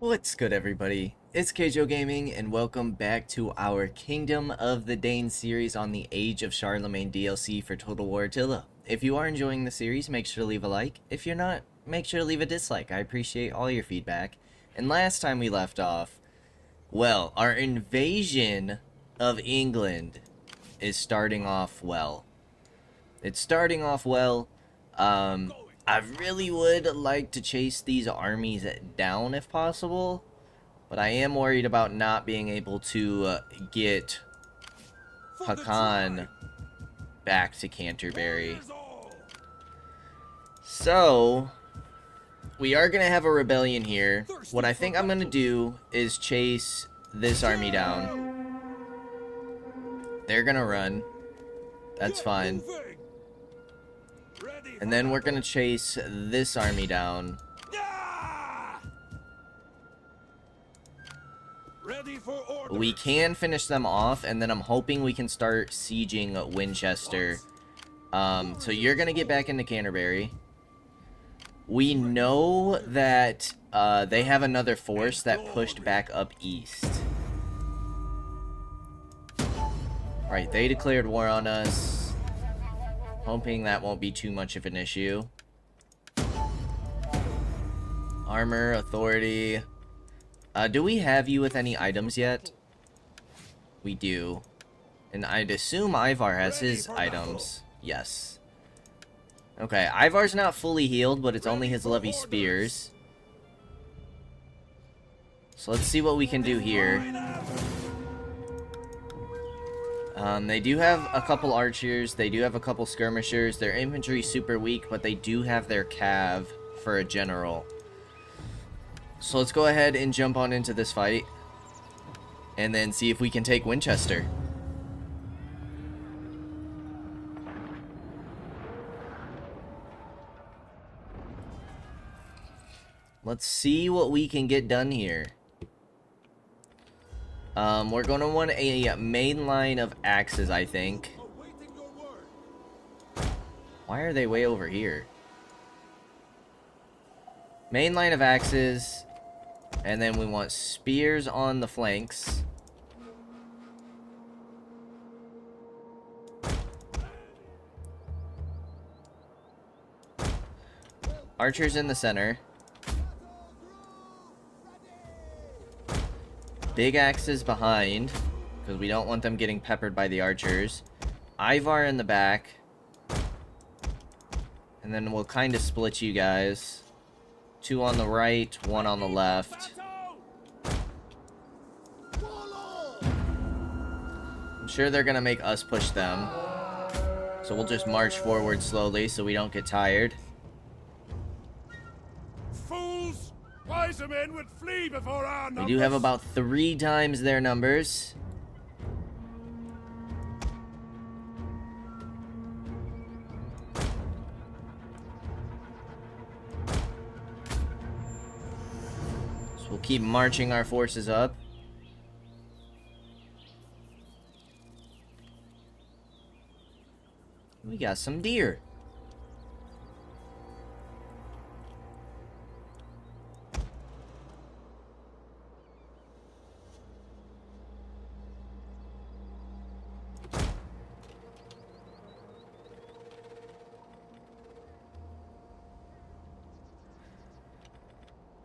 What's good, everybody? It's Kaige-O Gaming, and welcome back to our Kingdom of the Danes series on the Age of Charlemagne DLC for Total War Attila. If you are enjoying the series, make sure to leave a like. If you're not, make sure to leave a dislike. I appreciate all your feedback. And last time we left off, well, our invasion of England is starting off well. It's starting off well. I really would like to chase these armies down if possible, but I am worried about not being able to get Hakan back to Canterbury. So, we are going to have a rebellion here. What I think I'm going to do is chase this army down. They're going to run. That's fine. And then we're gonna chase this army down. We can finish them off, and then I'm hoping we can start sieging Winchester. So you're gonna get back into Canterbury. We know that they have another force that pushed back up east. Right, they declared war on us. Hoping that won't be too much of an issue. Armor, authority. Do we have you with any items yet? We do. And I'd assume Ivar has his items. Yes. Okay, Ivar's not fully healed, but it's only his levy spears. So let's see what we can do here. They do have a couple archers, they do have a couple skirmishers, their infantry super weak, but they do have their cav for a general. So let's go ahead and jump on into this fight, and then see if we can take Winchester. Let's see what we can get done here. We're going to want a main line of axes, I think. Why are they way over here? Main line of axes. And then we want spears on the flanks. Archers in the center. Big axes behind, because we don't want them getting peppered by the archers. Ivar in the back. And then we'll kind of split you guys. 2 on the right, 1 on the left. I'm sure they're going to make us push them. So we'll just march forward slowly so we don't get tired. Fools! Wiser men would flee before our numbers. We do have about 3 times their numbers. So we'll keep marching our forces up. We got some deer.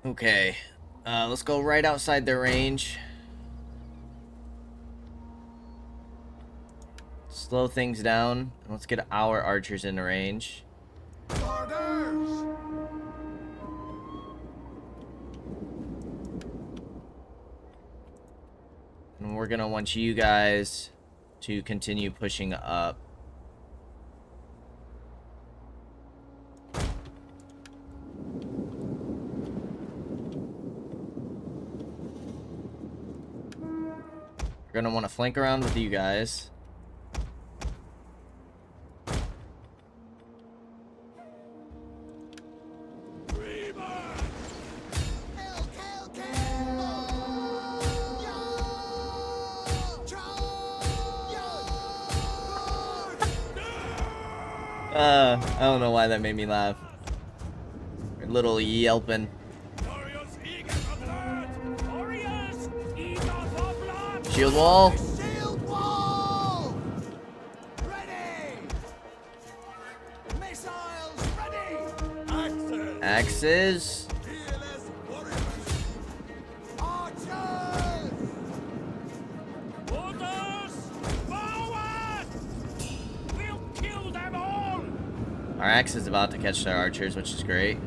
Okay, let's go right outside their range. Slow things down. Let's get our archers into range. Orders! And we're gonna want you guys to continue pushing up. We're gonna want to flank around with you guys. I don't know why that made me laugh. A little yelping. Warriors eager for blood! Shield wall. Shield wall! Ready! Missiles ready! Axes. Fearless warriors! Archers! Orders! Forward! We'll kill them all! Our axe is about to catch their archers, which is great.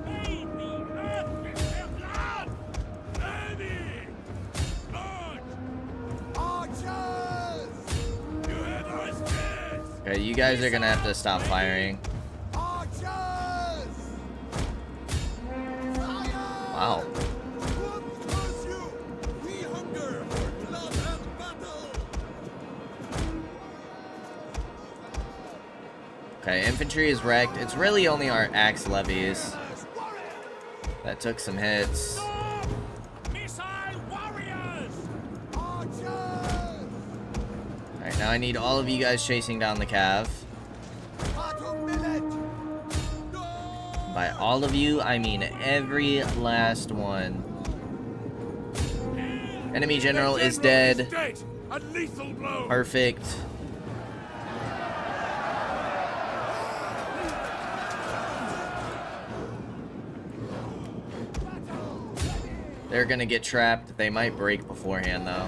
Bathe the earth with their blood! Ready! March! Archers! You hear those kids? Okay, you guys are gonna have to stop firing. Archers! Fire! Wow. What calls you? We hunger for blood and battle! Okay, infantry is wrecked. It's really only our axe levies that took some hits. Missile warriors! Archers! Alright, now I need all of you guys chasing down the cav. Battle millet! By all of you, I mean every last one. Enemy general is dead. A lethal blow! Perfect. They're gonna get trapped. They might break beforehand, though.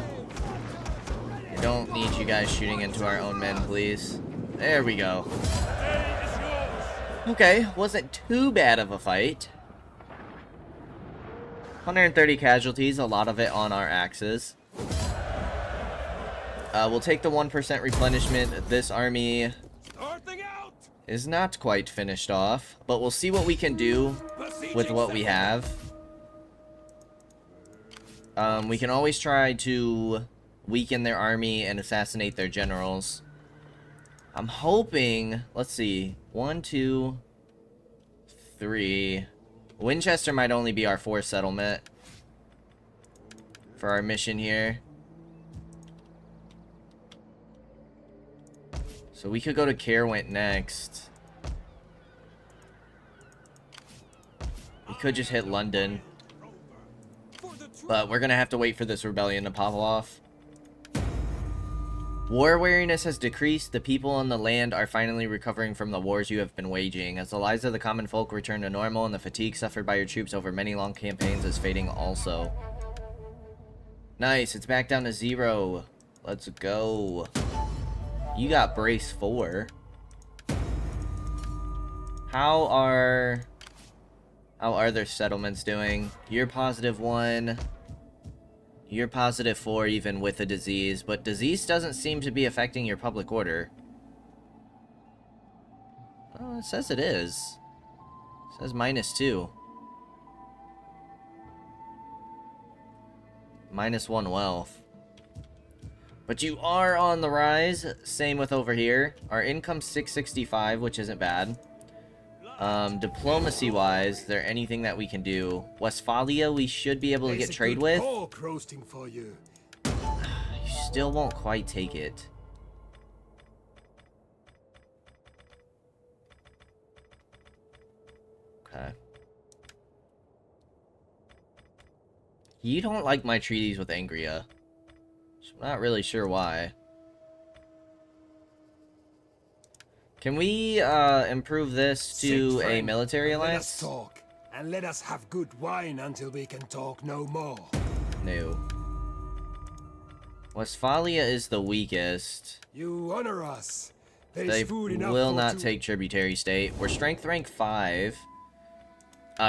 We don't need you guys shooting into our own men, please. There we go. Okay, wasn't too bad of a fight. 130 casualties, a lot of it on our axes. We'll take the 1% replenishment. This army Starting out! is not quite finished off, but we'll see what we can do with what we have. We can always try to weaken their army and assassinate their generals. I'm hoping, let's see, 1, 2, 3. Winchester might only be our 4th settlement for our mission here. So we could go to Caerwent next. We could just hit London. But we're gonna have to wait for this rebellion to pop off. War weariness has decreased. The people on the land are finally recovering from the wars you have been waging. As the lives of the common folk return to normal and the fatigue suffered by your troops over many long campaigns is fading also. Nice, it's back down to 0. Let's go. You got brace 4. How are their settlements doing? You're +1. You're +4 even with the disease, but disease doesn't seem to be affecting your public order. Oh, it says it is. It says -2. -1 wealth. But you are on the rise. Same with over here. Our income's 665, which isn't bad. Diplomacy-wise, is there anything that we can do? Westphalia, we should be able to get trade with. Pork roasting for you. You still won't quite take it. Okay. You don't like my treaties with Angria. I'm not really sure why. Can we improve this to a military Let us alliance? talk, and let us have good wine until we can talk no more. No. Westphalia is the weakest. You honor us. There They is food enough will for not two. take tributary state. We're strength rank 5.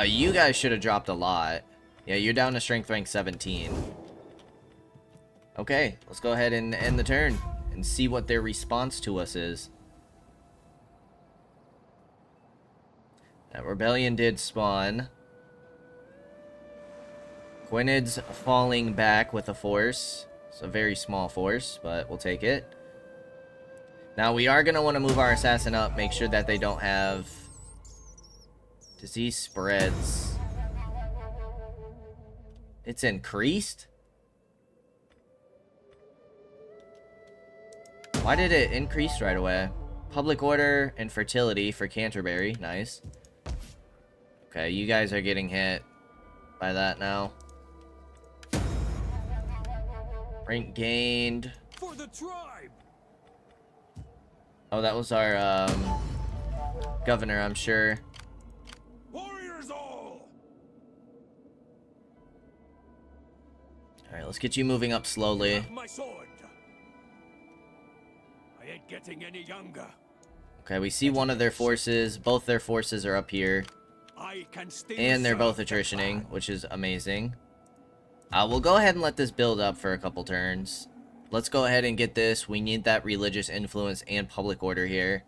You guys should have dropped a lot. Yeah, you're down to strength rank 17. Okay, let's go ahead and end the turn and see what their response to us is. That rebellion did spawn. Gwyned's falling back with a force. It's a very small force, but we'll take it. Now we are going to want to move our assassin up, make sure that they don't have disease spreads. It's increased? Why did it increase right away? Public order and fertility for Canterbury. Nice. Okay, you guys are getting hit by that now. Rank gained. For the tribe. Oh, that was our governor, I'm sure. Warriors all. Alright, let's get you moving up slowly. Have my sword. I ain't getting any younger. Okay, we see one of their forces. Both their forces are up here. I can still And they're both serve the attritioning, clan. which is amazing. We'll go ahead and let this build up for a couple turns. Let's go ahead and get this. We need that religious influence and public order here.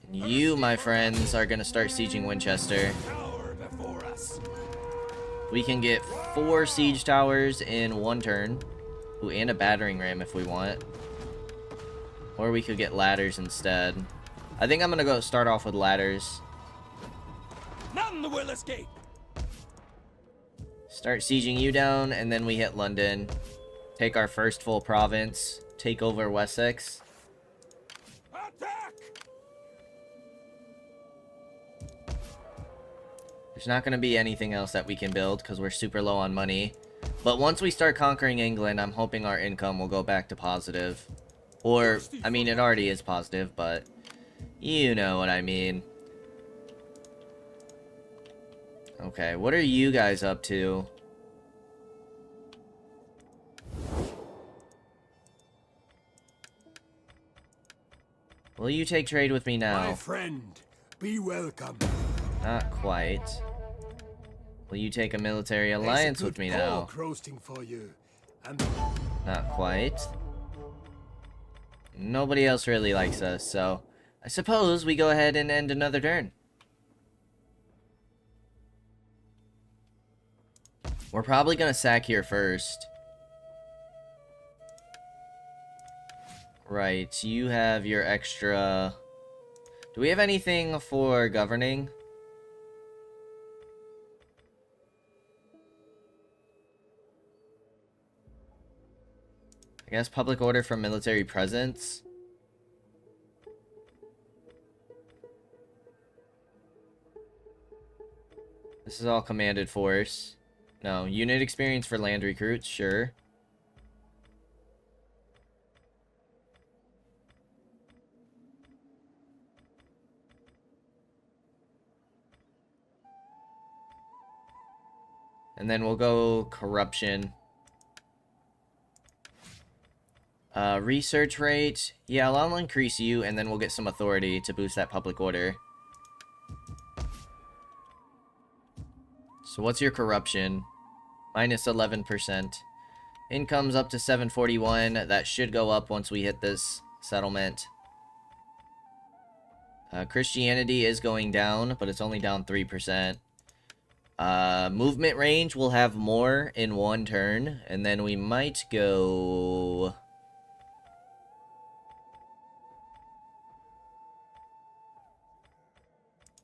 And you, my friends, are going to start sieging Winchester. Tower before us. We can get 4 siege towers in 1 turn. Ooh, and a battering ram if we want. Or we could get ladders instead. I think I'm going to go start off with ladders. None will escape. Start sieging you down, and then we hit London. Take our first full province. Take over Wessex. Attack! There's not going to be anything else that we can build because we're super low on money. But once we start conquering England, I'm hoping our income will go back to positive. Or, I mean, it already is positive, but you know what I mean. Okay, what are you guys up to? Will you take trade with me My now? friend, be welcome. Not quite. Will you take a military alliance with me now? Roasting for you. And Not quite. Nobody else really likes us, so I suppose we go ahead and end another turn. We're probably gonna sack here first. Right, you have your extra... Do we have anything for governing? I guess public order from military presence. This is all commanded force. No, unit experience for land recruits, sure. And then we'll go corruption. Research rate. Yeah, I'll increase you, and then we'll get some authority to boost that public order. So what's your corruption? Minus 11%. Income's up to 741. That should go up once we hit this settlement. Christianity is going down, but it's only down 3%. Movement range will have more in 1 turn, and then we might go...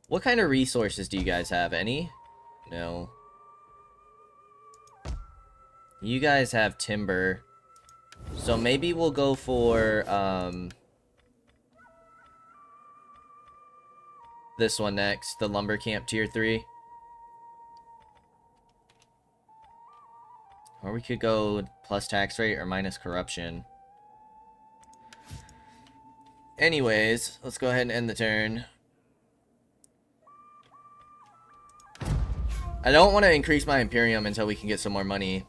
What kind of resources do you guys have? Any? No. You guys have timber. So maybe we'll go for, this one next, the lumber camp tier 3. Or we could go plus tax rate or minus corruption. Anyways, let's go ahead and end the turn. I don't want to increase my Imperium until we can get some more money.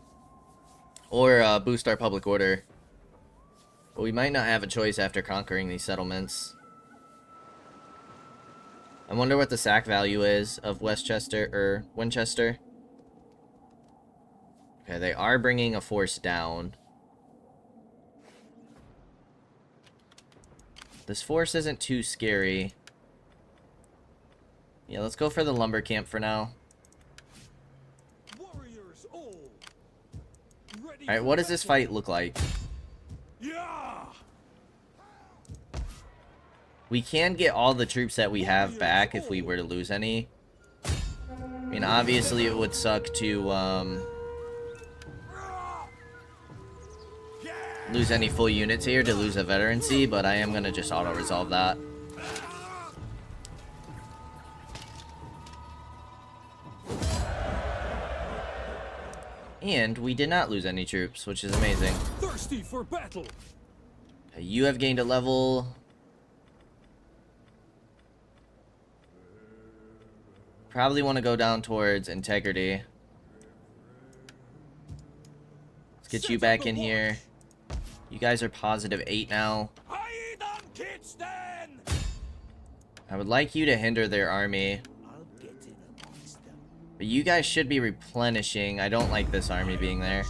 Or boost our public order. But we might not have a choice after conquering these settlements. I wonder what the sack value is of Westchester or Winchester. Okay, they are bringing a force down. This force isn't too scary. Yeah, let's go for the lumber camp for now. warriors all. Ready Alright, for what does this battle. fight look like? Yeah. We can get all the troops that we have back if we were to lose any. I mean, obviously it would suck to lose any full units here to lose a veterancy, but I am going to just auto-resolve that. And we did not lose any troops, which is amazing. Thirsty for battle. You have gained a level. Probably want to go down towards integrity. Let's get you back in here. You guys are positive 8 now. I would like you to hinder their army. But you guys should be replenishing. I don't like this army being there.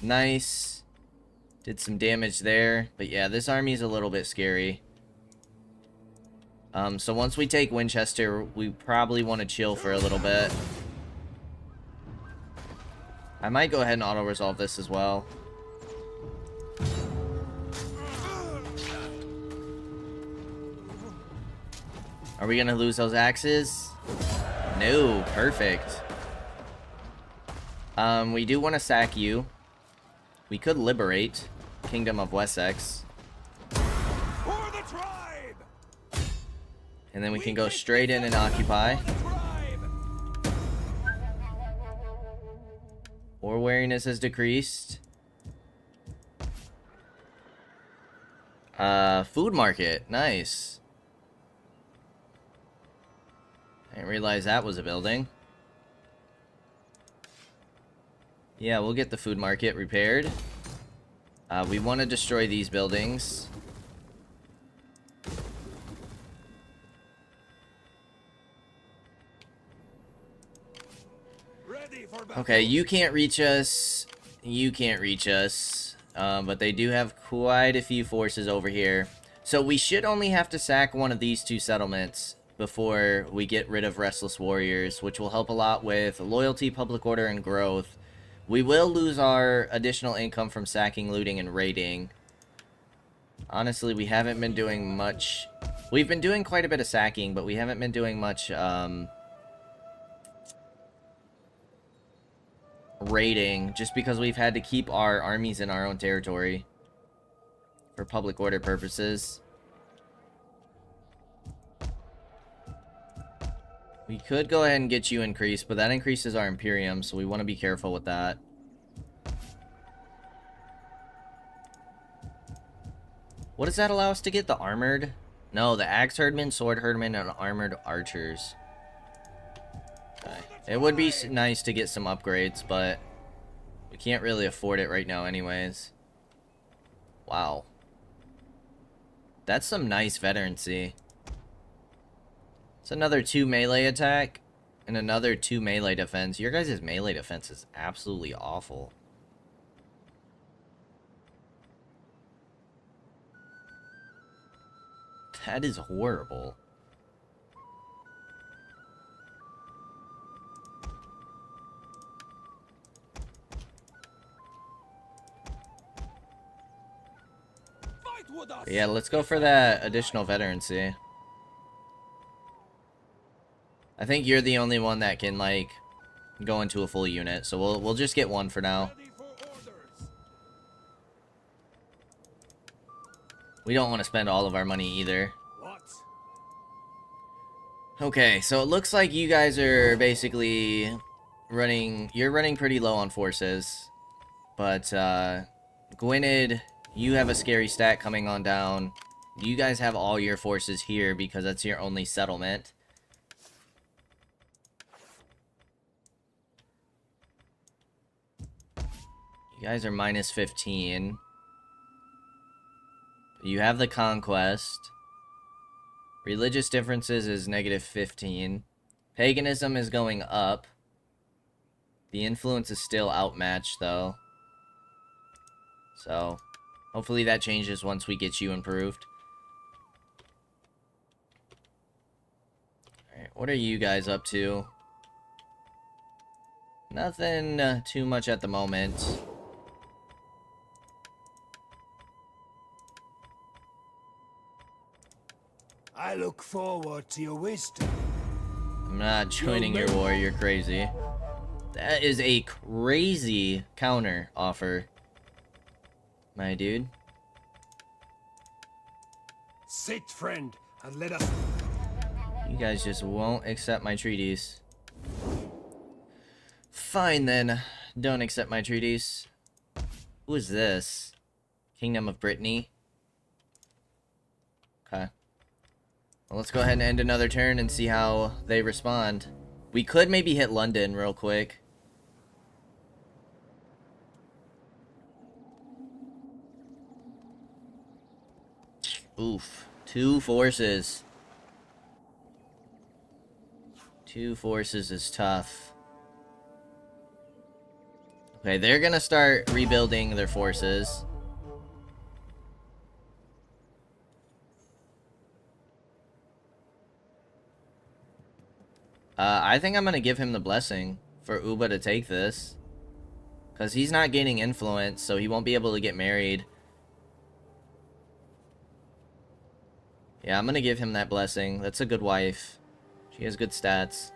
Nice. Did some damage there. But yeah, this army is a little bit scary. So once we take Winchester, we probably want to chill for a little bit. I might go ahead and auto-resolve this as well. Are we gonna lose those axes? No, perfect. We do want to sack you. We could liberate Kingdom of Wessex. For the tribe. And then we can go straight in and occupy. War wariness has decreased. Food market, nice. I didn't realize that was a building. Yeah, we'll get the food market repaired. We want to destroy these buildings. Okay, you can't reach us. You can't reach us. But they do have quite a few forces over here. So we should only have to sack one of these 2 settlements before we get rid of Restless Warriors, which will help a lot with loyalty, public order, and growth. We will lose our additional income from sacking, looting, and raiding. Honestly, we haven't been doing much. We've been doing quite a bit of sacking, but we haven't been doing much raiding, just because we've had to keep our armies in our own territory for public order purposes. We could go ahead and get you increased, but that increases our Imperium, so we want to be careful with that. What does that allow us to get? The armored? No, the axe herdmen, sword herdmen, and armored archers. Okay. It would be nice to get some upgrades, but we can't really afford it right now anyways. Wow. That's some nice veterancy. It's another 2 melee attack and another 2 melee defense. Your guys' melee defense is absolutely awful. That is horrible. Yeah, let's go for that additional veterancy. I think you're the only one that can, like, go into a full unit, so we'll just get one for now. We don't want to spend all of our money either. Okay, so it looks like you guys are basically running... You're running pretty low on forces. But, Gwynedd, you have a scary stat coming on down. You guys have all your forces here because that's your only settlement. You guys are minus 15. You have the conquest. Religious differences is negative 15. Paganism is going up. The influence is still outmatched, though. So, hopefully that changes once we get you improved. Alright, what are you guys up to? Nothing too much at the moment. I look forward to your wisdom. I'm not joining your war, you're crazy. That is a crazy counter offer, my dude. Sit, friend, and let us... You guys just won't accept my treaties. Fine then. Don't accept my treaties. Who is this? Kingdom of Brittany. Okay. Well, let's go ahead and end another turn and see how they respond. We could maybe hit London real quick. Oof. 2 forces. 2 forces is tough. Okay, they're gonna start rebuilding their forces. I think I'm gonna give him the blessing for Uba to take this. Because he's not gaining influence, so he won't be able to get married. Yeah, I'm gonna give him that blessing. That's a good wife. She has good stats.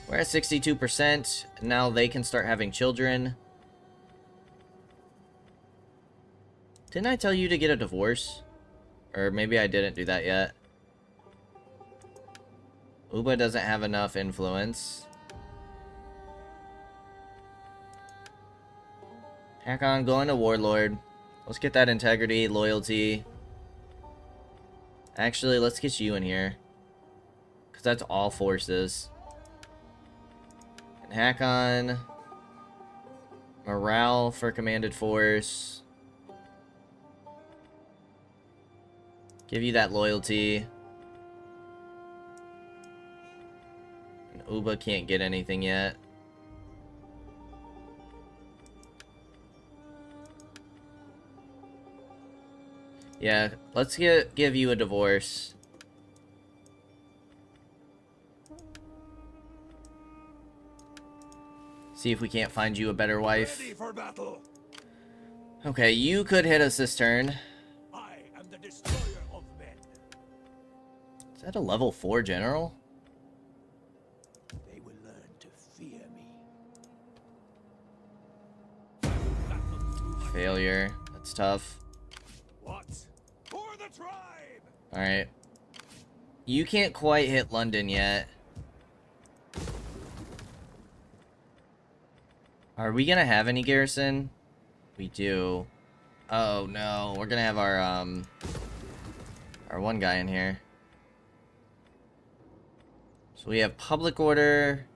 We're at 62%. Now they can start having children. Didn't I tell you to get a divorce? Or maybe I didn't do that yet. Uba doesn't have enough influence. Hakon, going to Warlord. Let's get that integrity, loyalty. Actually, let's get you in here. Because that's all forces. And Hakon. Morale for commanded force. Give you that loyalty. And Uba can't get anything yet. Yeah, let's give you a divorce. See if we can't find you a better wife. Ready for battle. Okay, you could hit us this turn. I am the destroyer of men. Is that a level 4 general? They will learn to fear me. Failure. That's tough. What? For the tribe! Alright. You can't quite hit London yet. Are we gonna have any garrison? We do. Oh no, we're gonna have our one guy in here. So we have public order,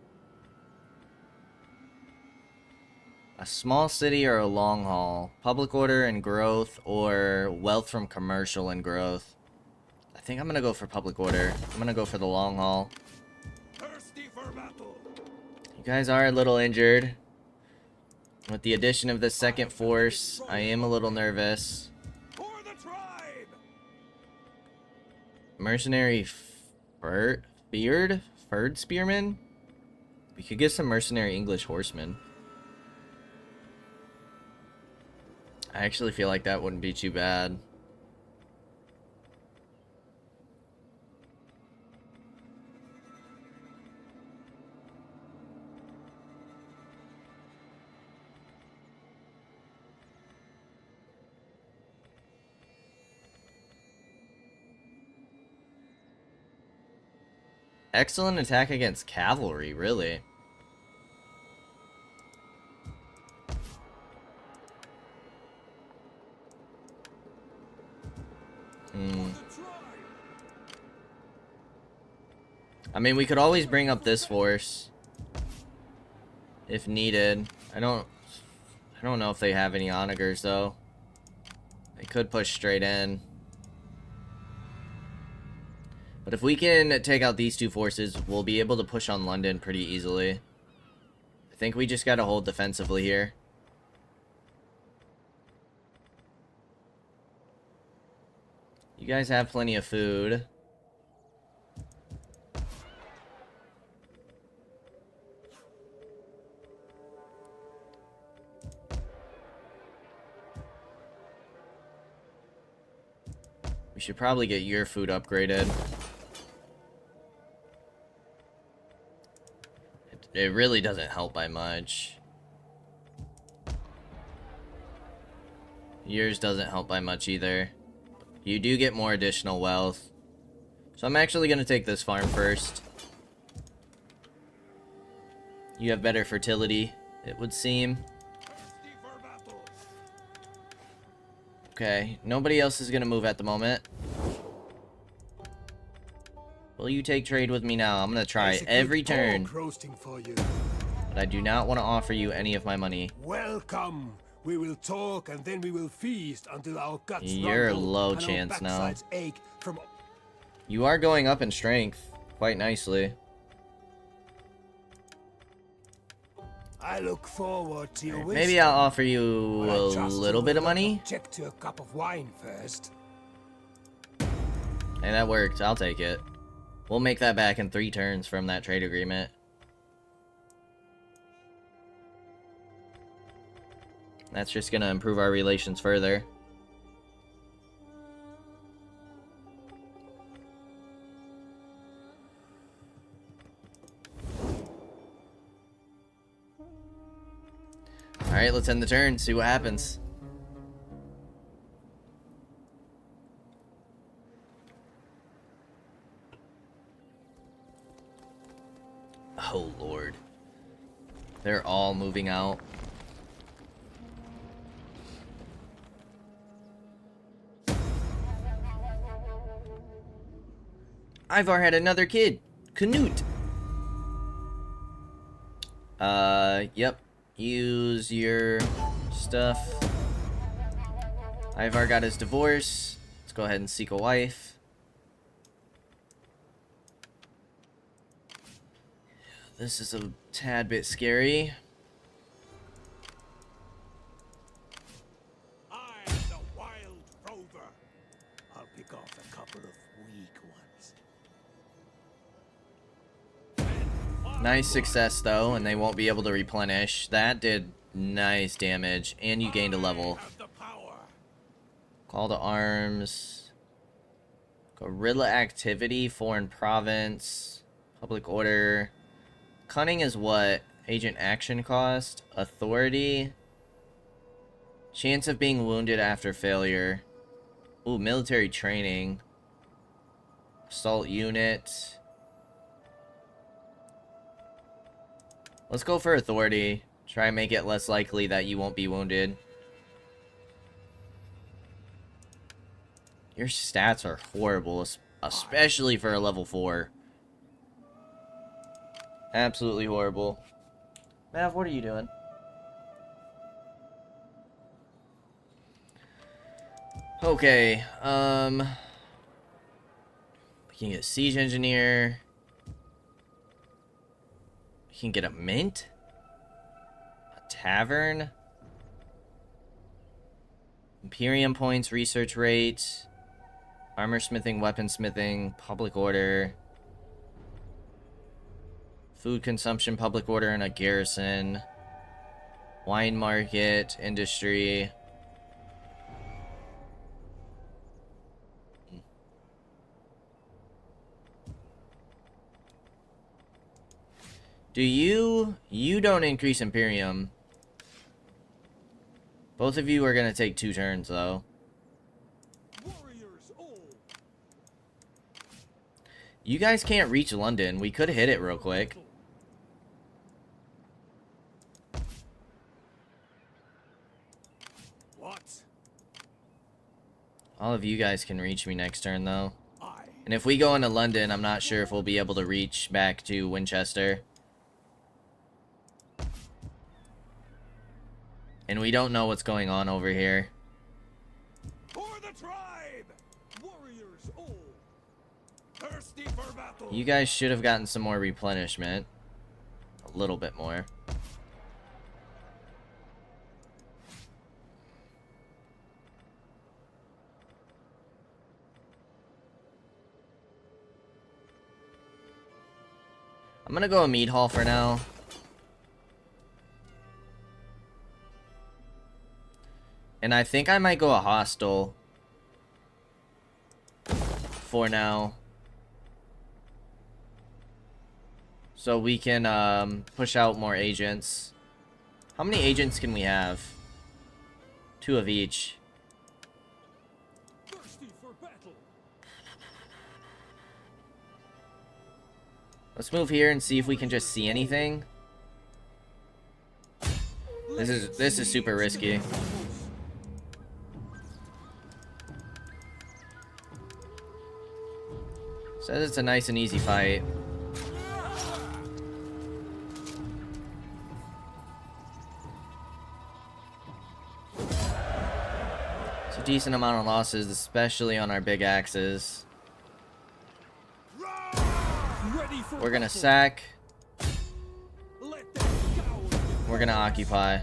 a small city or a long haul, public order and growth, or wealth from commercial and growth. I think I'm gonna go for public order. I'm gonna go for the long haul. Thirsty for battle. You guys are a little injured. With the addition of the second force, I am a little nervous. For the tribe! Mercenary Furred Spearman? We could get some mercenary English horsemen. I actually feel like that wouldn't be too bad. Excellent attack against cavalry, really. I mean, we could always bring up this force if needed. I don't know if they have any onagers though. They could push straight in. But if we can take out these two forces, we'll be able to push on London pretty easily. I think we just gotta hold defensively here. You guys have plenty of food. We should probably get your food upgraded. It really doesn't help by much. Yours doesn't help by much either. You do get more additional wealth. So I'm actually going to take this farm first. You have better fertility, it would seem. Thirsty for battle. Okay, nobody else is gonna move at the moment. Will you take trade with me now? I'm gonna try There's a good every turn, pork roasting for you. but I do not want to offer you any of my money. Welcome. We will talk and then we will feast until our guts You're rumble low and chance our now. backsides ache from. You are going up in strength quite nicely. I look forward to your wisdom. Maybe I'll offer you But I a trust little you bit will of not money. object to a cup of wine first. And that worked. I'll take it. We'll make that back in 3 turns from that trade agreement. That's just gonna improve our relations further. Alright, let's end the turn, see what happens. Oh lord. They're all moving out. Ivar had another kid. Canute. Yep. Use your stuff. Ivar got his divorce. Let's go ahead and seek a wife. This is a tad bit scary. I am the wild rover. I'll pick off a couple of weak ones. Nice success though, and they won't be able to replenish. That did nice damage, and you gained a level. I have the power. Call to arms. Guerrilla activity, foreign province, public order. Cunning is what? Agent action cost, authority, chance of being wounded after failure. Ooh, military training. Assault unit. Let's go for authority. Try and make it less likely that you won't be wounded. Your stats are horrible, especially for a level 4. Absolutely horrible. Mav, what are you doing? Okay, we can get a siege engineer. We can get a mint. A tavern. Imperium points, research rate. Armor smithing, weaponsmithing, public order. Food consumption, public order, and a garrison. Wine market, industry. Do you don't increase Imperium. Both of you are gonna take 2 turns though. Warriors all. You guys can't reach London. We could hit it real quick. What? All of you guys can reach me next turn though. I. And if we go into London, I'm not sure if we'll be able to reach back to Winchester. And we don't know what's going on over here. For the tribe. Warriors all. Thirsty for battle. You guys should have gotten some more replenishment. A little bit more. I'm gonna go a meat hall for now. And I think I might go a hostel for now. So we can push out more agents. How many agents can we have? 2 of each. Thirsty for battle. Let's move here and see if we can just see anything. This is super risky. Says it's a nice and easy fight. It's a decent amount of losses, especially on our big axes. We're gonna sack. We're gonna occupy.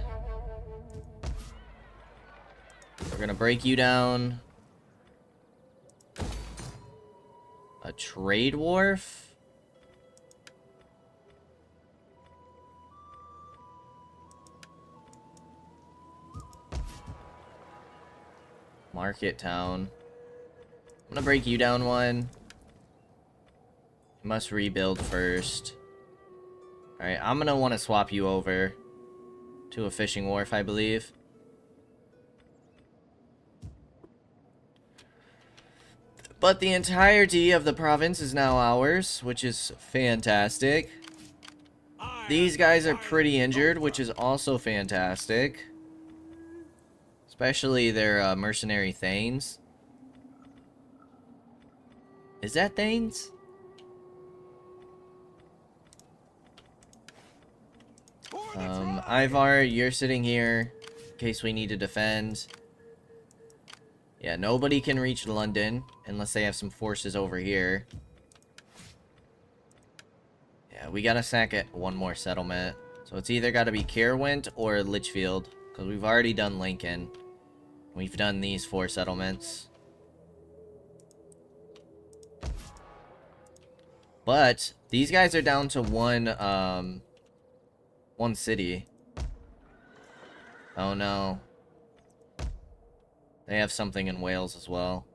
We're gonna break you down. A trade wharf? Market town. I'm gonna break you down one. You must rebuild first. Alright, I'm gonna want to swap you over to a fishing wharf, I believe. But the entirety of the province is now ours, which is fantastic. These guys are pretty injured, which is also fantastic. Especially their mercenary Thanes. Is that Thanes? Ivar, you're sitting here in case we need to defend. Yeah, nobody can reach London unless they have some forces over here. Yeah, we gotta sack it one more settlement. So it's either gotta be Caerwent or Lichfield, because we've already done Lincoln. We've done these 4 settlements. But these guys are down to one city. Oh no. They have something in Wales as well.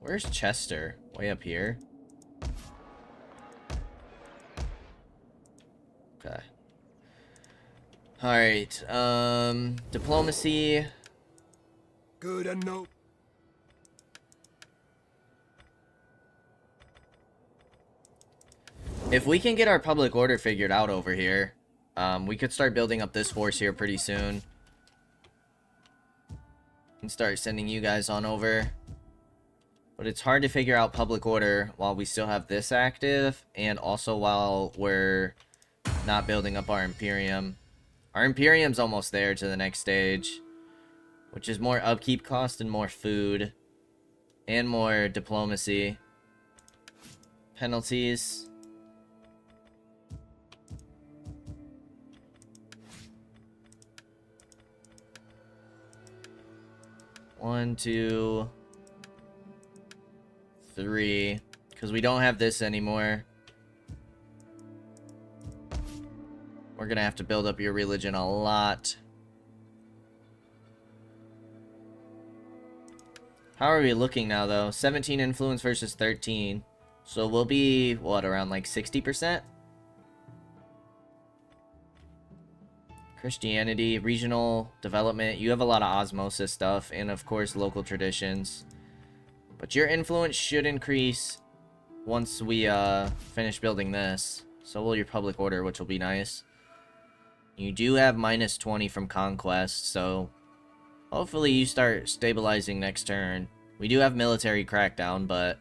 Where's Chester? Way up here. Okay. Alright, diplomacy. Good and no. If we can get our public order figured out over here, we could start building up this force here pretty soon. And start sending you guys on over. But it's hard to figure out public order while we still have this active, and also while we're not building up our Imperium. Our Imperium's almost there to the next stage, which is more upkeep cost and more food, and more diplomacy. Penalties. One, 2, 3, because we don't have this anymore. We're gonna have to build up your religion a lot. How are we looking now, though? 17 influence versus 13. So we'll be, what, around like 60%? Christianity, regional development. You have a lot of osmosis stuff, and of course local traditions. But your influence should increase once we finish building this. So will your public order, which will be nice. You do have minus 20 from conquest, so hopefully you start stabilizing next turn. We do have military crackdown, but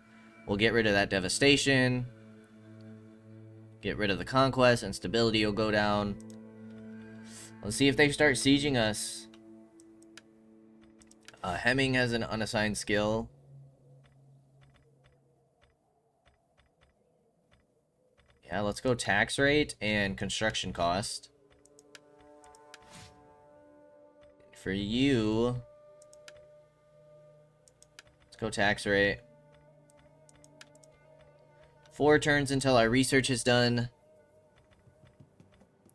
we'll get rid of that devastation. Get rid of the conquest, and stability will go down. Let's see if they start sieging us. Hemming has an unassigned skill. Yeah, let's go tax rate and construction cost. For you, let's go tax rate. 4 turns until our research is done.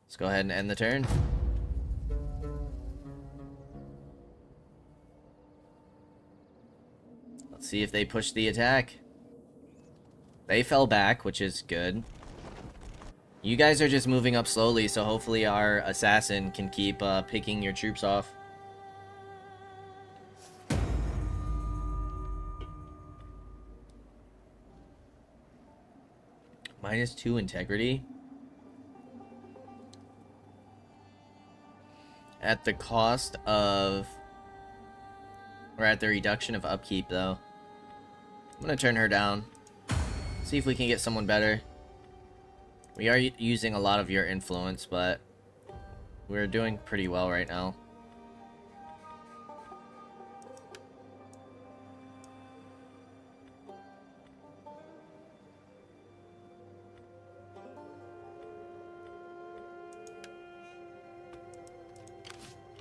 Let's go ahead and end the turn. Let's see if they push the attack. They fell back, which is good. You guys are just moving up slowly, so hopefully our assassin can keep picking your troops off. -2 integrity. At the cost of... Or at the reduction of upkeep, though. I'm gonna turn her down. See if we can get someone better. We are using a lot of your influence, but we're doing pretty well right now.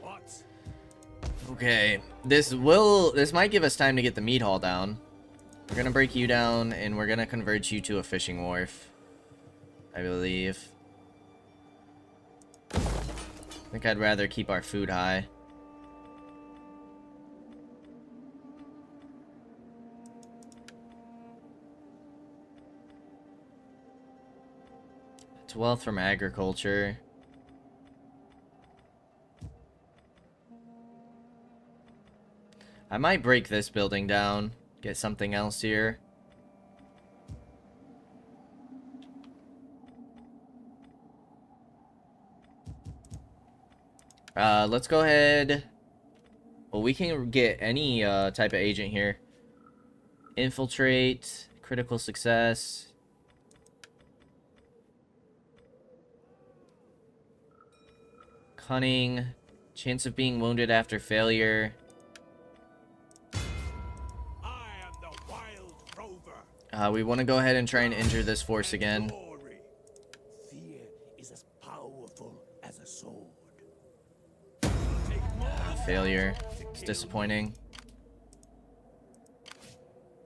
What? Okay, this might give us time to get the meat hall down. We're gonna break you down, and we're gonna convert you to a fishing wharf, I believe. I think I'd rather keep our food high. It's wealth from agriculture. I might break this building down, get something else here. Let's go ahead. Well, we can get any type of agent here. Infiltrate, critical success. Cunning, chance of being wounded after failure. We want to go ahead and try and injure this force again. Fear is as powerful as a sword. Failure. It's disappointing.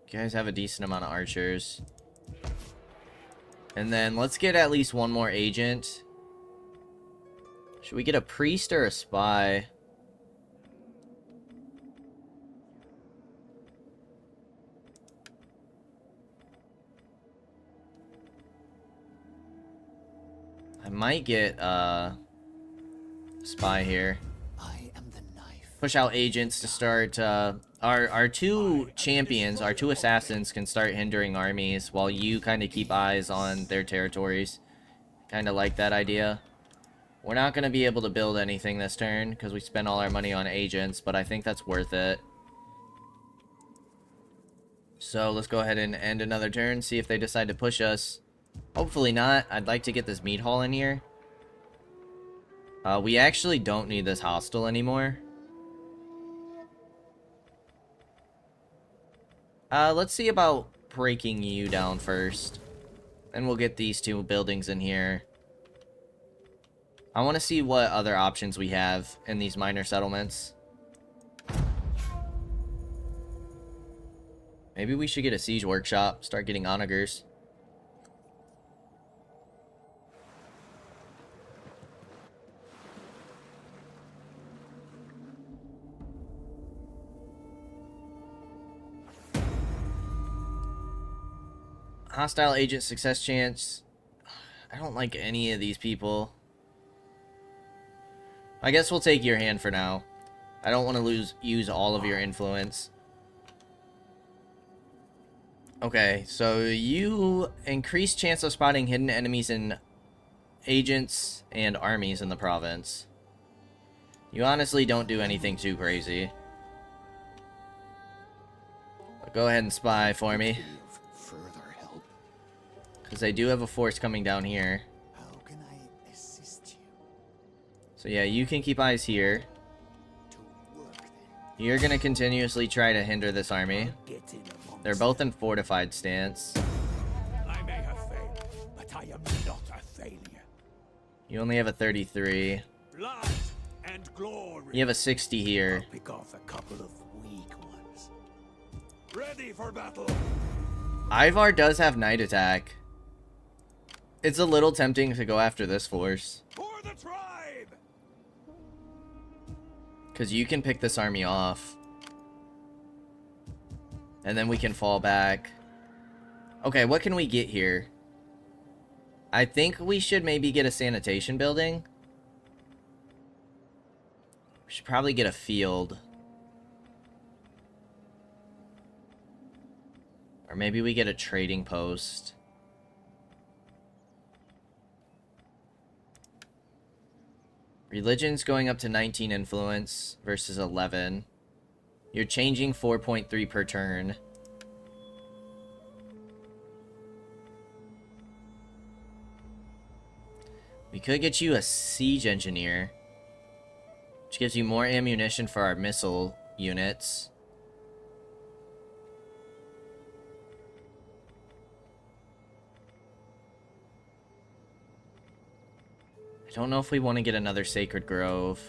You guys have a decent amount of archers. And then let's get at least one more agent. Should we get a priest or a spy? I might get spy here. I am the knife. Push out agents to start our two champions, our two assassins can start hindering armies while you kind of keep eyes on their territories. Kind of like that idea. We're not going to be able to build anything this turn because we spent all our money on agents, but I think that's worth it. So let's go ahead and end another turn, see if they decide to push us. Hopefully not. I'd like to get this meat hall in here. We actually don't need this hostel anymore. Let's see about breaking you down first. Then we'll get these two buildings in here. I want to see what other options we have in these minor settlements. Maybe we should get a siege workshop, start getting onagers. Hostile agent success chance. I don't like any of these people. I guess we'll take your hand for now. I don't want to use all of your influence. Okay, so you increase chance of spotting hidden enemies in agents and armies in the province. You honestly don't do anything too crazy. But go ahead and spy for me. Further help. Because they do have a force coming down here. How can I assist you? So yeah, you can keep eyes here. To work then. You're going to continuously try to hinder this army. Get in amongst They're both in fortified stance. I may have failed, but I am not a failure. You only have a 33. Blood and glory. You have a 60 here. I'll pick off a couple of weak ones. Ready for battle. Ivar does have night attack. It's a little tempting to go after this force. For the tribe. Because you can pick this army off. And then we can fall back. Okay, what can we get here? I think we should maybe get a sanitation building. We should probably get a field. Or maybe we get a trading post. Religion's going up to 19 influence versus 11. You're changing 4.3 per turn. We could get you a siege engineer, which gives you more ammunition for our missile units. I don't know if we want to get another Sacred Grove.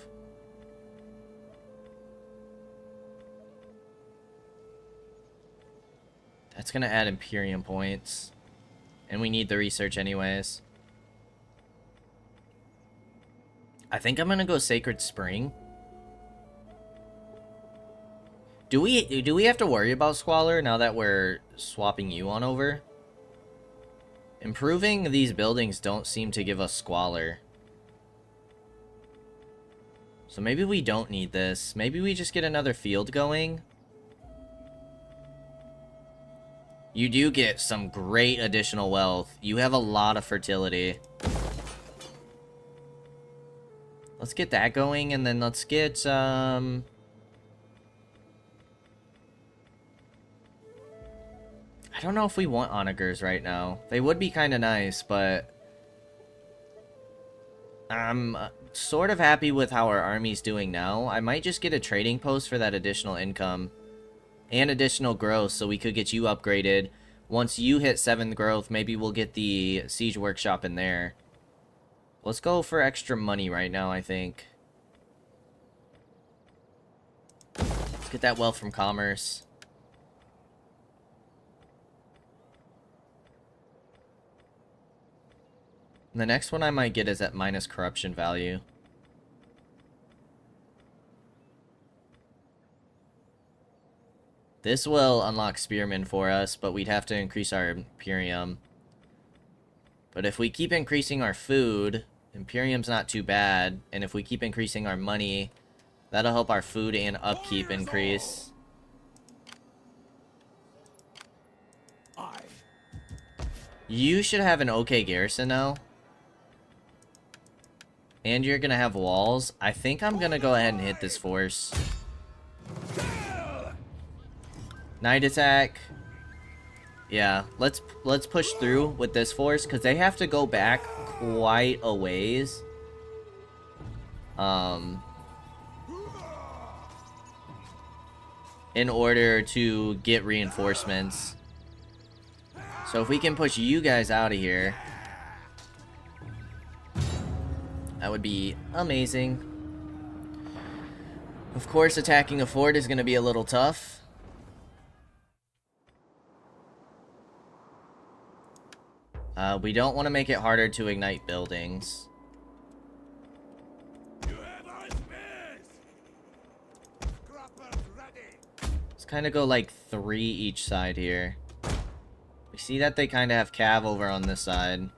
That's going to add Imperium points. And we need the research anyways. I think I'm going to go Sacred Spring. Do we have to worry about Squalor now that we're swapping you on over? Improving these buildings don't seem to give us Squalor. So maybe we don't need this. Maybe we just get another field going. You do get some great additional wealth. You have a lot of fertility. Let's get that going, and then let's get, I don't know if we want onagers right now. They would be kind of nice, but I'm sort of happy with how our army's doing now. I might just get a trading post for that additional income and additional growth, so we could get you upgraded. Once you hit 7th growth, maybe we'll get the siege workshop in there. Let's go for extra money right now, I think. Let's get that wealth from commerce. The next one I might get is at minus corruption value. This will unlock Spearmen for us, but we'd have to increase our Imperium. But if we keep increasing our food, Imperium's not too bad. And if we keep increasing our money, that'll help our food and upkeep increase. You should have an okay garrison now. And you're gonna have walls. I think I'm gonna go ahead and hit this force. Night attack. Yeah, let's push through with this force, because they have to go back quite a ways. In order to get reinforcements. So if we can push you guys out of here, that would be amazing. Of course, attacking a fort is going to be a little tough. We don't want to make it harder to ignite buildings. Let's kind of go like 3 each side here. We see that they kind of have cav over on this side.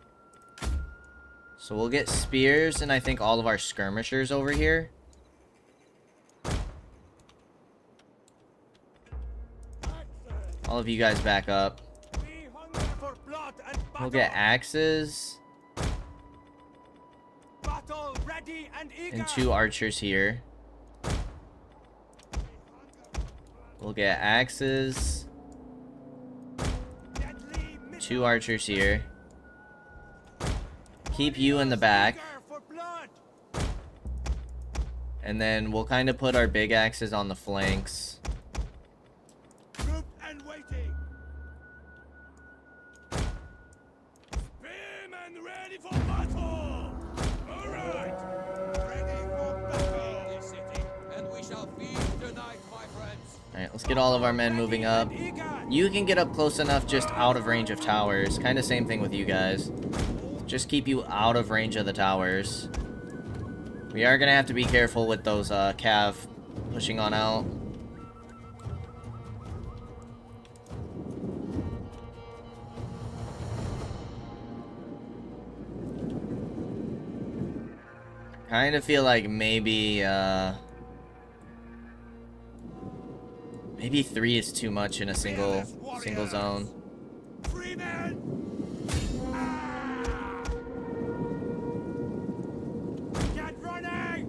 So we'll get spears and I think all of our skirmishers over here. All of you guys back up. We'll get axes. And 2 archers here. We'll get axes. 2 archers here. Keep you in the back. And then we'll kind of put our big axes on the flanks. Ready for battle! Alright! Ready for battle, this city, and we shall feast tonight, my friends. Alright, let's get all of our men moving up. You can get up close enough just out of range of towers. Kind of same thing with you guys. Just keep you out of range of the towers. We are going to have to be careful with those cav pushing on out. Kind of feel like maybe 3 is too much in a single zone. Get running!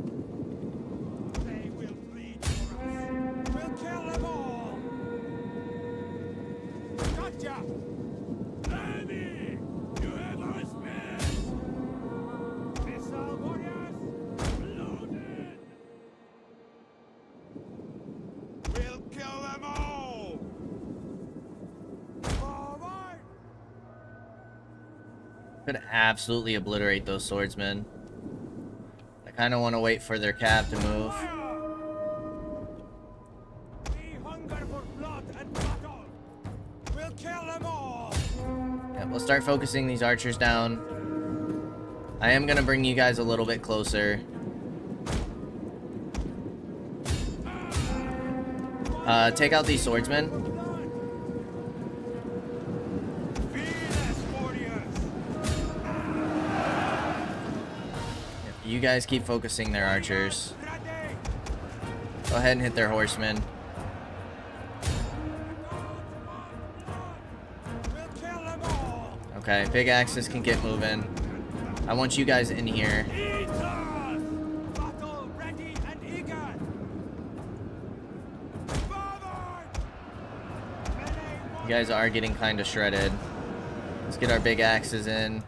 Could absolutely obliterate those swordsmen. I kind of want to wait for their cav to move. We hunger for blood and battle. We'll kill them all. Yeah, we'll start focusing these archers down. I am going to bring you guys a little bit closer. Take out these swordsmen. You guys keep focusing their archers. Go ahead and hit their horsemen. Okay, big axes can get moving. I want you guys in here. You guys are getting kind of shredded. Let's get our big axes in.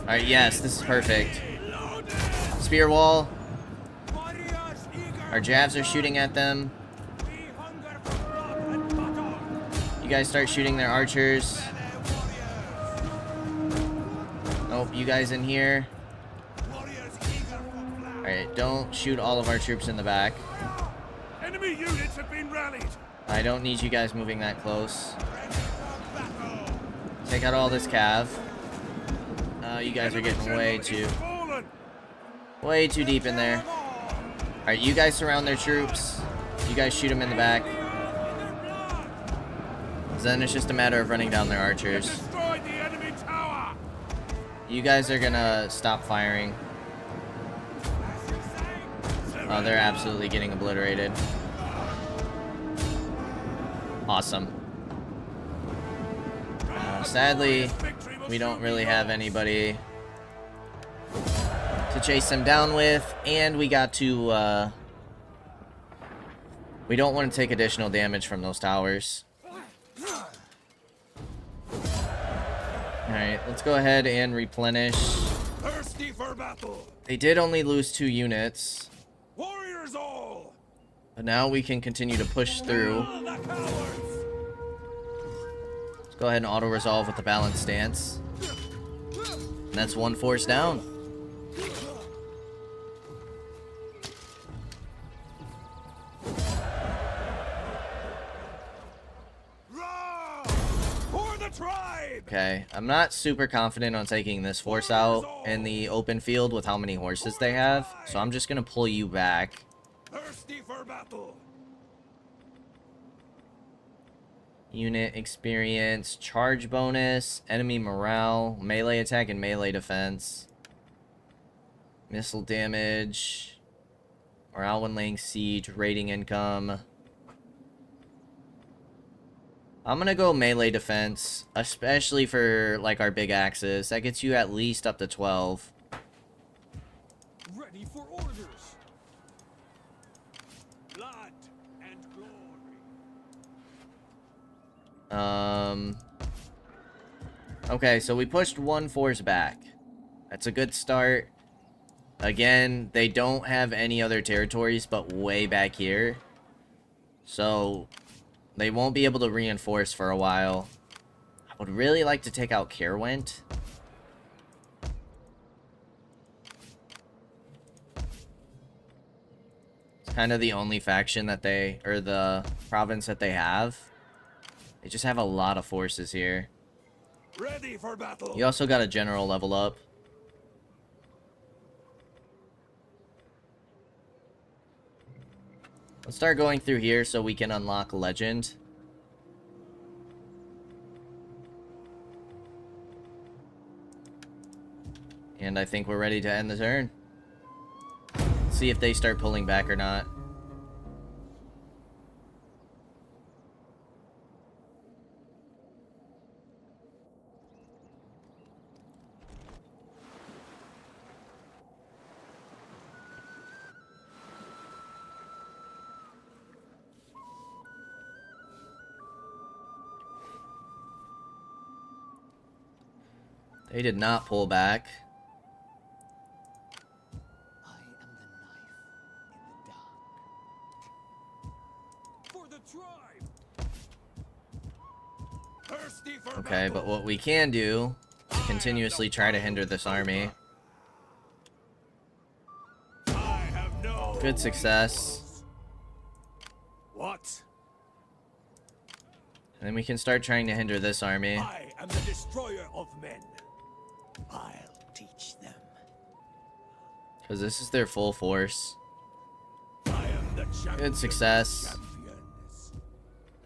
Alright, yes, this is perfect. Spear wall. Our jabs are shooting at them. You guys start shooting their archers. Nope, you guys in here. Alright, don't shoot all of our troops in the back. Enemy units have been rallied. I don't need you guys moving that close. Take out all this cav. You guys are getting way too deep in there. Alright, you guys surround their troops. You guys shoot them in the back. Then it's just a matter of running down their archers. You guys are gonna stop firing. Oh, they're absolutely getting obliterated. Awesome. Sadly, we don't really have anybody to chase them down with, and we got to, we don't want to take additional damage from those towers. Alright, let's go ahead and replenish. Thirsty for battle. They did only lose 2 units. Warriors all. But now we can continue to push through. Let's go ahead and auto-resolve with the balanced stance. And that's 1 force down. Okay, I'm not super confident on taking this force out in the open field with how many horses they have, so I'm just gonna pull you back. Thirsty for battle. Unit experience, charge bonus, enemy morale, melee attack and melee defense, missile damage, morale when laying siege, rating income. I'm gonna go melee defense, especially for like our big axes. That gets you at least up to 12. Ready for orders. Blood and glory. Okay, so we pushed 1 force back. That's a good start. Again, they don't have any other territories but way back here. So they won't be able to reinforce for a while. I would really like to take out Caerwent. It's kind of the only faction that they, or the province that they have. They just have a lot of forces here. Ready for battle. You also got a general level up. Let's start going through here so we can unlock Legend. And I think we're ready to end the turn. See if they start pulling back or not. They did not pull back. I am the knife in the dark. For the tribe. Thirsty for Okay, but battle. what we can do is continuously try to hinder this army. I have no Good success. What? And then we can start trying to hinder this army. I am the destroyer of men. I'll teach them. Because this is their full force. I am the champion. Good success. Champions.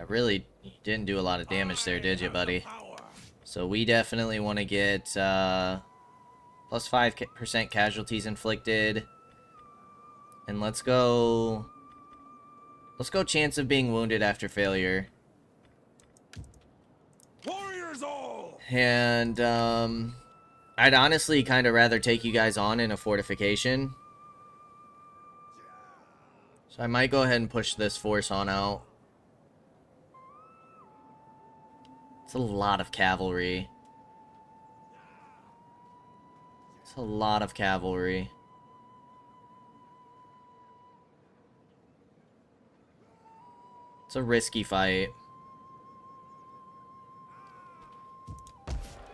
I really didn't do a lot of damage there, did you, buddy? Power. So we definitely want to get plus 5% casualties inflicted. And let's go chance of being wounded after failure. Warriors all. And I'd honestly kind of rather take you guys on in a fortification. So I might go ahead and push this force on out. It's a lot of cavalry. It's a lot of cavalry. It's a risky fight.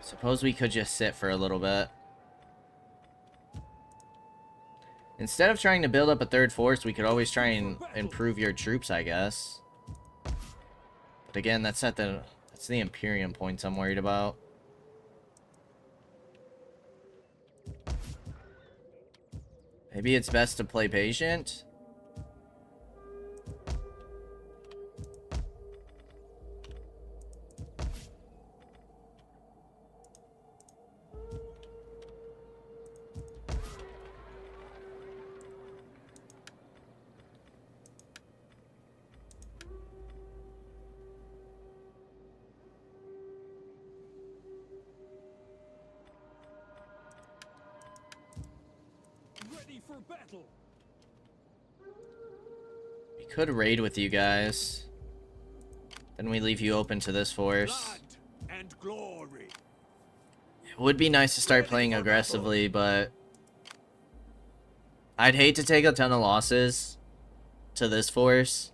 Suppose we could just sit for a little bit. Instead of trying to build up a third force, we could always try and improve your troops, I guess. But again, that's the Imperium points I'm worried about. Maybe it's best to play patient. Ready for battle. We could raid with you guys. Then we leave you open to this force. Blood and glory. It would be nice to start playing aggressively, but I'd hate to take a ton of losses to this force.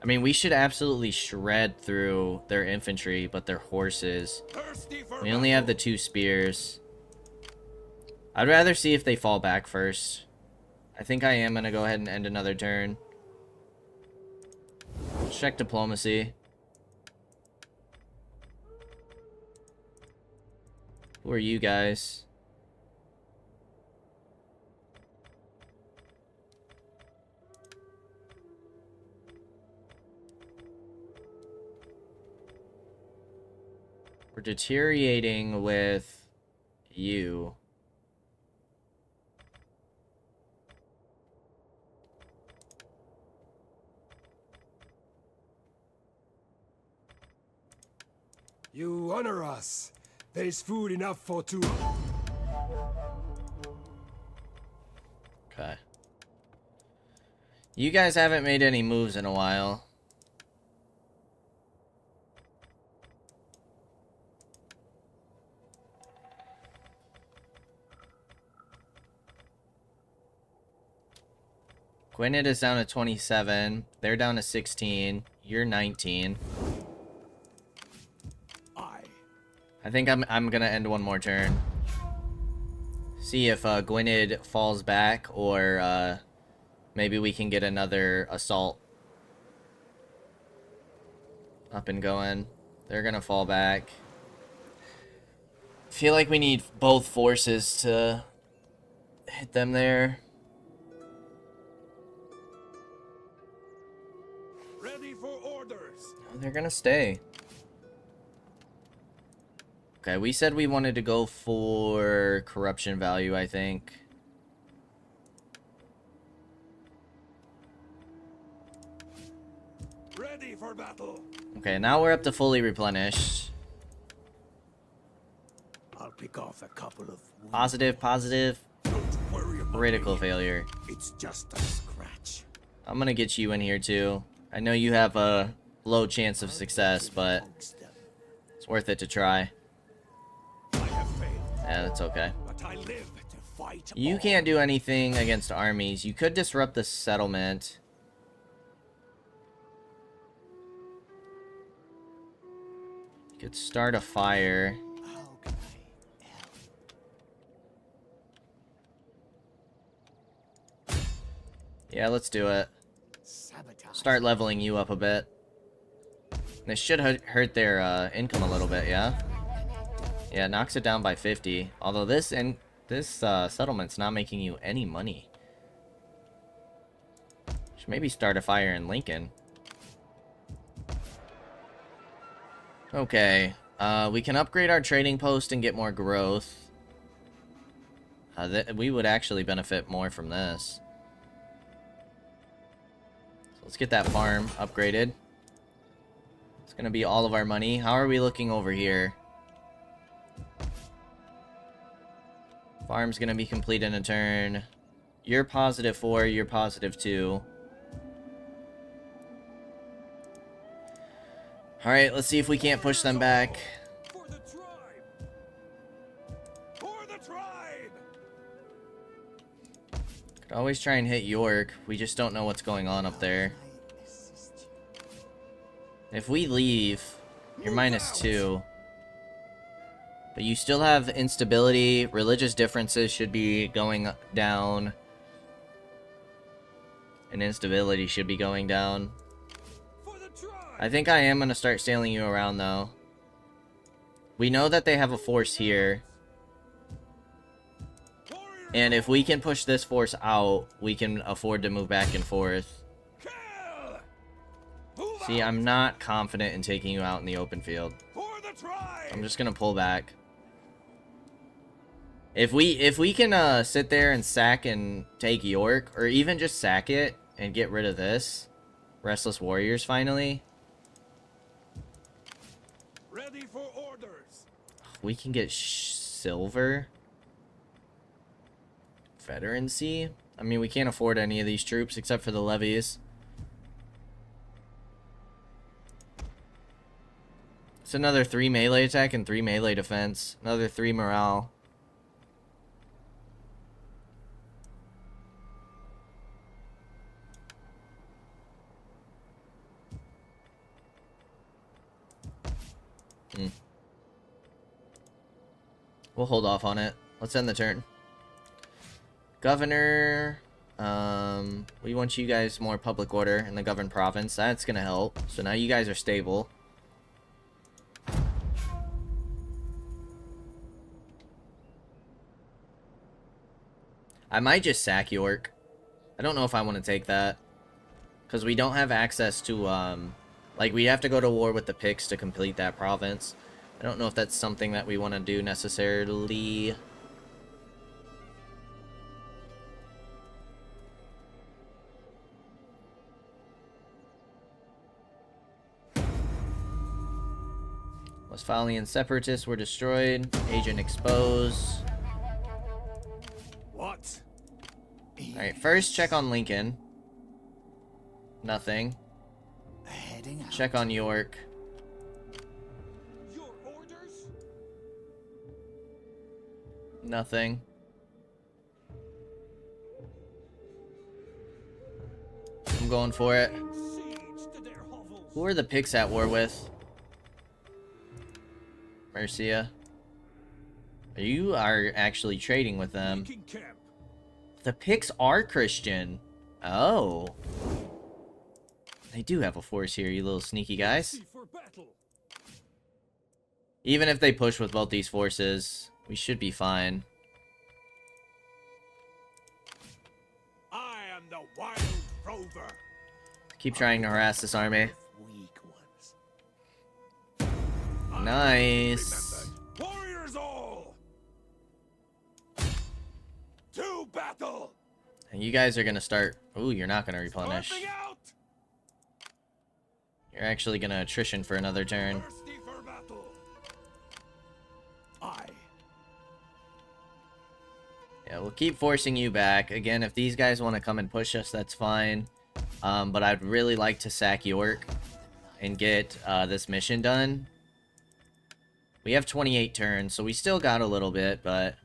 I mean, we should absolutely shred through their infantry, but their horses. Thirsty for We only have the 2 spears. I'd rather see if they fall back first. I think I am going to go ahead and end another turn. Check diplomacy. Who are you guys? We're deteriorating with you. You honor us. There is food enough for 2. Okay. You guys haven't made any moves in a while. Gwynedd is down to 27. They're down to 16. You're 19. I think I'm gonna end one more turn. See if Gwynedd falls back, or maybe we can get another assault up and going. They're gonna fall back. Feel like we need both forces to hit them there. Ready for orders. Oh, they're gonna stay. Okay, we said we wanted to go for corruption value, I think. Ready for battle. Okay, now we're up to fully replenished. I'll pick off a couple of wounds. Positive, positive. Don't worry about Critical me. failure. It's just a scratch. I'm gonna get you in here too. I know you have a low chance of success, but Amongst them. it's worth it to try. I have failed, Yeah, that's okay. but I live to fight You on. can't do anything against armies. You could disrupt the settlement. You Could start a fire. Yeah, let's do it. Start leveling you up a bit. This should hurt their income a little bit, yeah? Yeah, it knocks it down by 50. Although this settlement's not making you any money. Should maybe start a fire in Lincoln. Okay, we can upgrade our trading post and get more growth. We would actually benefit more from this. So let's get that farm upgraded. It's gonna be all of our money. How are we looking over here? Farm's gonna be complete in a turn. You're +4, you're +2. Alright, let's see if we can't push them back. For the tribe! For the tribe! Could always try and hit York. We just don't know what's going on up there. If we leave, you're -2. But you still have instability. Religious differences should be going down. And instability should be going down. I think I am going to start sailing you around, though. We know that they have a force here. And if we can push this force out, we can afford to move back and forth. See, I'm not confident in taking you out in the open field. I'm just going to pull back. If we can sit there and sack and take York, or even just sack it and get rid of this, Restless Warriors finally, Ready for orders. we can get silver. Veterancy? I mean, we can't afford any of these troops except for the levies. It's another 3 melee attack and 3 melee defense. Another 3 morale. We'll hold off on it. Let's end the turn. Governor. We want you guys more public order in the governed province. That's gonna help. So now you guys are stable. I might just sack York. I don't know if I want to take that. Because we don't have access to, like, we have to go to war with the Picts to complete that province. I don't know if that's something that we want to do necessarily. Westphalian separatists were destroyed. Agent exposed. What? Alright, first check on Lincoln. Nothing. Check on York. Your orders? Nothing. I'm going for it. Siege to their hovels. Who are the Picts at war with? Mercia. You are actually trading with them. Making camp. The Picts are Christian. Oh. They do have a force here, you little sneaky guys. Ready for battle. Even if they push with both these forces, we should be fine. I am the wild rover. Keep trying to harass this army. Weak ones. Nice. Warriors all. To battle. And you guys are gonna start. Ooh, you're not gonna replenish. Sparking out. You're actually gonna attrition for another turn. Thirsty for battle. I. Yeah, we'll keep forcing you back. Again, if these guys want to come and push us, that's fine. But I'd really like to sack York and get this mission done. We have 28 turns, so we still got a little bit, but...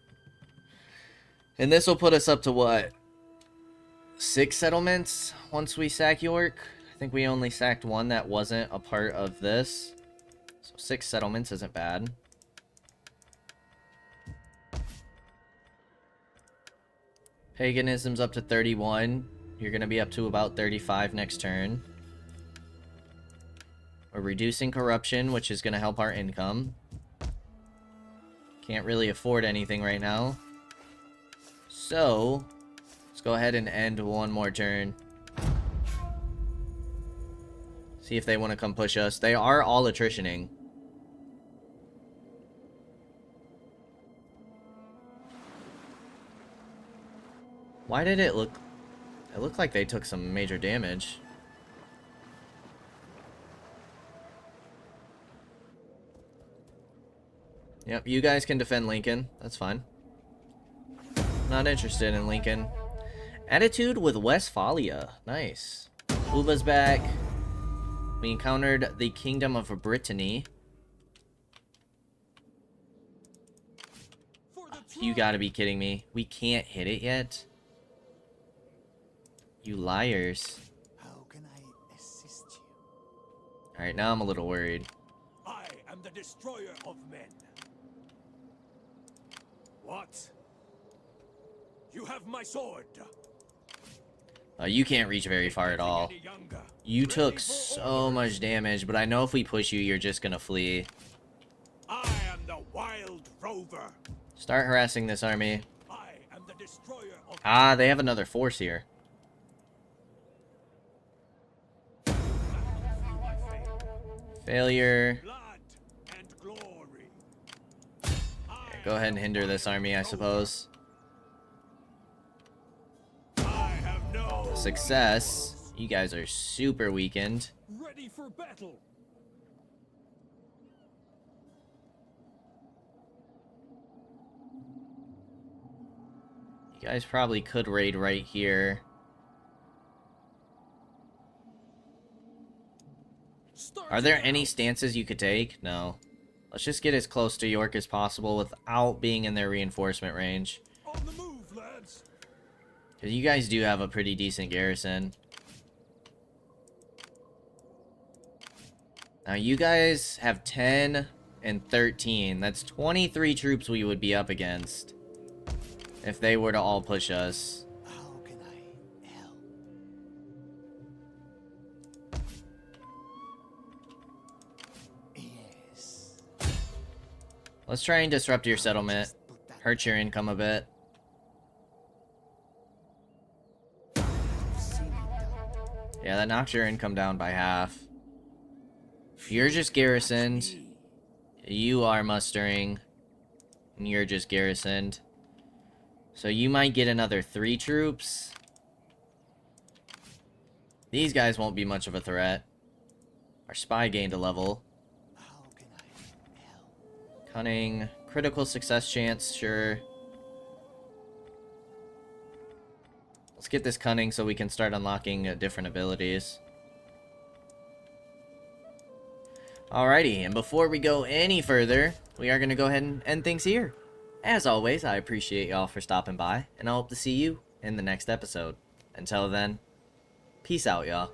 And this will put us up to what? 6 settlements once we sack York? I think we only sacked one that wasn't a part of this. So 6 settlements isn't bad. Paganism's up to 31. You're going to be up to about 35 next turn. We're reducing corruption, which is going to help our income. Can't really afford anything right now. So, let's go ahead and end one more turn. See if they want to come push us. They are all attritioning. Why did it look... It looked like they took some major damage. Yep, you guys can defend Lincoln. That's fine. Not interested in Lincoln. Attitude with Westphalia. Nice. Uba's back. We encountered the Kingdom of Brittany. You gotta be kidding me. We can't hit it yet? You liars. How can I assist you? Alright, now I'm a little worried. I am the destroyer of men. What? You have my sword. You can't reach very far at all. Any younger. You Ready took for so orders. much damage, but I know if we push you, you're just gonna flee. I am the wild rover. Start harassing this army. I am the destroyer of Ah, they have another force here. Failure. blood and glory. Go ahead and hinder this army, I suppose. I have no Success. You guys are super weakened. ready for battle. You guys probably could raid right here. Are there any stances you could take? No. Let's just get as close to York as possible without being in their reinforcement range. On the move, lads. Because you guys do have a pretty decent garrison. Now you guys have 10 and 13. That's 23 troops we would be up against if they were to all push us. How can I help? Yes. Let's try and disrupt your settlement. Just put that Hurt your income a bit. I've seen it done. Yeah, that knocks your income down by half. You're just garrisoned. You are mustering. And you're just garrisoned. So you might get another 3 troops. These guys won't be much of a threat. Our spy gained a level. How can I help? Cunning. Critical success chance, sure. Let's get this cunning so we can start unlocking different abilities. Alrighty, and before we go any further, we are going to go ahead and end things here. As always, I appreciate y'all for stopping by, and I hope to see you in the next episode. Until then, peace out, y'all.